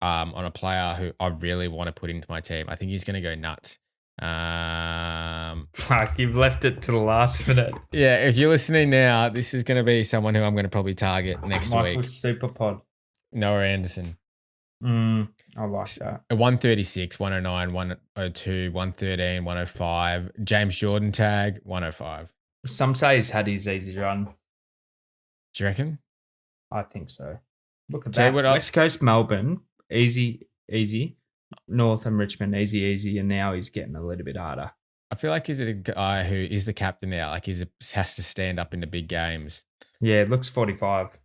on a player who I really want to put into my team. I think he's going to go nuts. Fuck, you've left it to the last minute. Yeah, if you're listening now, this is going to be someone who I'm going to probably target next week. Superpod. Noah Anderson. I like that. 136, 109, 102, 113, 105. James Jordan tag, 105. Some say he's had his easy run. Do you reckon? I think so. Look at that. West Coast Melbourne, easy. North and Richmond, easy. And now he's getting a little bit harder. I feel like he's a guy who is the captain now. Like has to stand up in the big games. Yeah, it looks 45.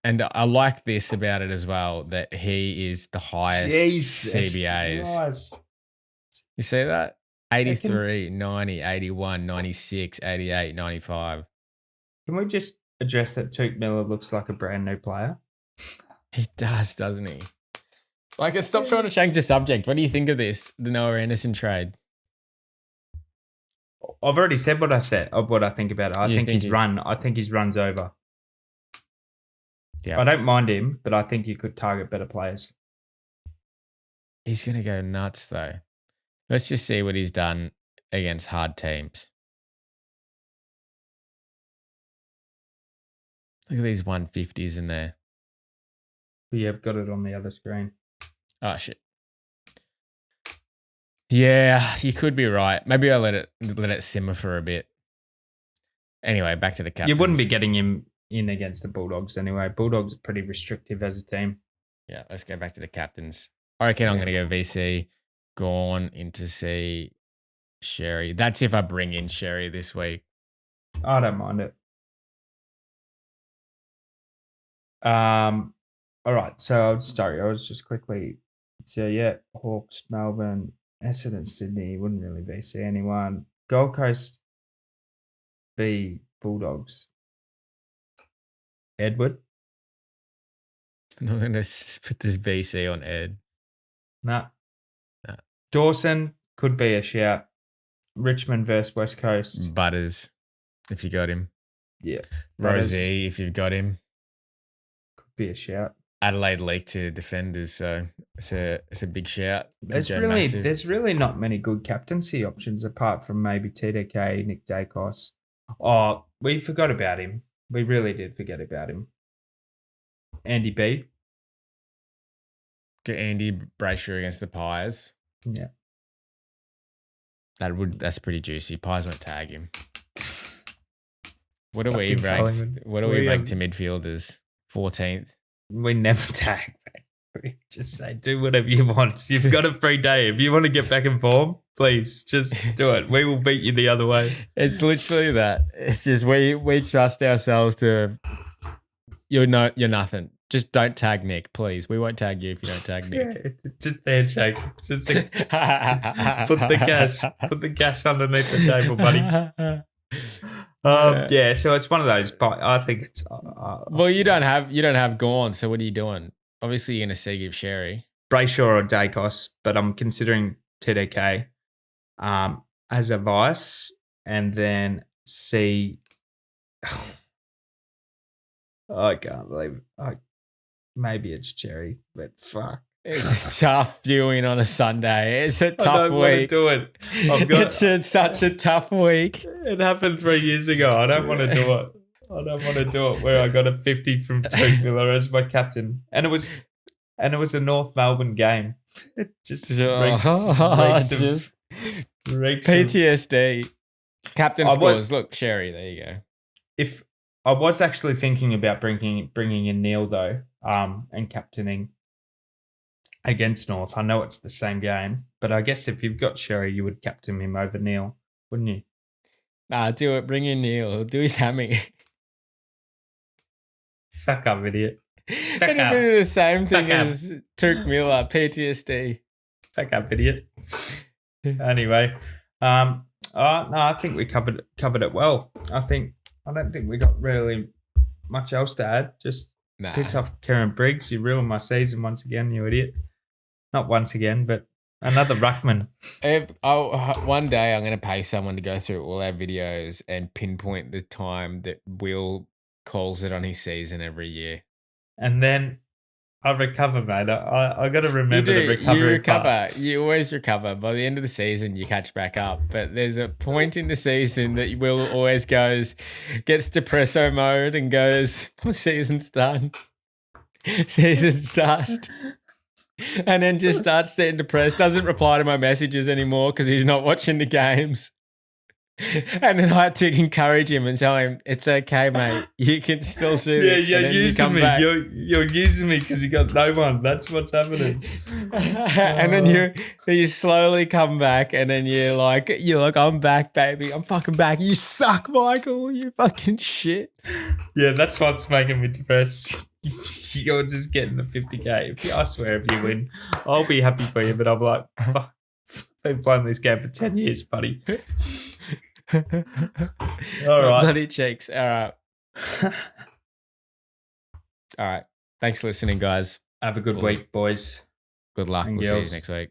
And I like this about it as well, that he is the highest Jesus CBAs. Christ. You see that? 83, 90, 81, 96, 88, 95. Can we just address that Tuke Miller looks like a brand new player? He does, doesn't he? Like, stop trying to change the subject. What do you think of this, the Noah Anderson trade? I've already said what I think about it. I think his run's over. Yeah. I don't mind him, but I think you could target better players. He's going to go nuts, though. Let's just see what he's done against hard teams. Look at these 150s in there. Yeah, I've got it on the other screen. Oh, shit. Yeah, you could be right. Maybe I'll let it simmer for a bit. Anyway, back to the captains. You wouldn't be getting him in against the Bulldogs anyway. Bulldogs are pretty restrictive as a team. Yeah, let's go back to the captains. I reckon I'm going to go VC, Gawn into C, Sherry. That's if I bring in Sherry this week. I don't mind it. All right, so I'll start. I was just quickly. So yeah, Hawks, Melbourne, Essendon, Sydney. Wouldn't really VC anyone. Gold Coast, B Bulldogs. Edward. I'm going to put this VC on Ed. Nah. Nah. Dawson could be a shout. Richmond versus West Coast. Butters, if you got him. Yeah. Rosie, if you've got him. Could be a shout. Adelaide leaked to defenders, so it's a big shout. There's really not many good captaincy options apart from maybe TDK, Nick Dacos. Oh, we forgot about him. We really did forget about him. Andy B. Get Andy Brayshaw against the Pies. Yeah. That's pretty juicy. Pies won't tag him. What do we rank? What do we rank to midfielders? 14th. We never tag. We just say do whatever you want. You've got a free day. If you want to get back in form, please just do it. We will beat you the other way. It's literally that. It's just we trust ourselves to. You're nothing. Just don't tag Nick, please. We won't tag you if you don't tag Nick. Yeah, just handshake. Just put the cash underneath the table, buddy. Yeah, so it's one of those. But I think it's. Well, you don't have Gawn, so what are you doing? Obviously, you're going to give Sherry. Brayshaw or Dacos, but I'm considering TDK as a vice, and then C. I can't believe it. Maybe it's Cherry, but fuck. It's tough viewing on a Sunday. It's a tough week. I don't want to do it. It's such a tough week. It happened 3 years ago. I don't want to do it. I don't want to do it where I got a 50 from Tuke Miller as my captain. And it was a North Melbourne game. It just reeks of PTSD. Captain scores. Look, Sherry, there you go. If I was actually thinking about bringing in Neil though, and captaining against North. I know it's the same game, but I guess if you've got Sherry, you would captain him over Neil, wouldn't you? Nah, do it. Bring in Neil. He'll do his hammy. Fuck up, idiot. It'd be the same thing as Tuke Miller, PTSD. Fuck up, idiot. Anyway, no, I think we covered it well. I don't think we got really much else to add. Just piss off Kieran Briggs. You ruined my season once again, you idiot. Not once again, but another ruckman. One day I'm going to pay someone to go through all our videos and pinpoint the time that Will calls it on his season every year. And then I recover, mate. I got to remember the recovery. You recover. You always recover. By the end of the season, you catch back up. But there's a point in the season that Will always gets depresso mode and goes, season's done. Season's dust. And then just starts getting depressed. Doesn't reply to my messages anymore because he's not watching the games. And then I had to encourage him and tell him, it's okay, mate. You can still do this. You're And then you using come me. back. You're using me because you got no one. That's what's happening. And then you slowly come back, and then you're like, I'm back, baby. I'm fucking back. You suck, Michael. You fucking shit. Yeah, that's what's making me depressed. You're just getting the 50K. I swear, if you win, I'll be happy for you. But I'm like, fuck. Been playing this game for 10 years, buddy. All right. Bloody cheeks. All right. All right. Thanks for listening, guys. Have a good week, boys. Good luck. And We'll see you girls. next week.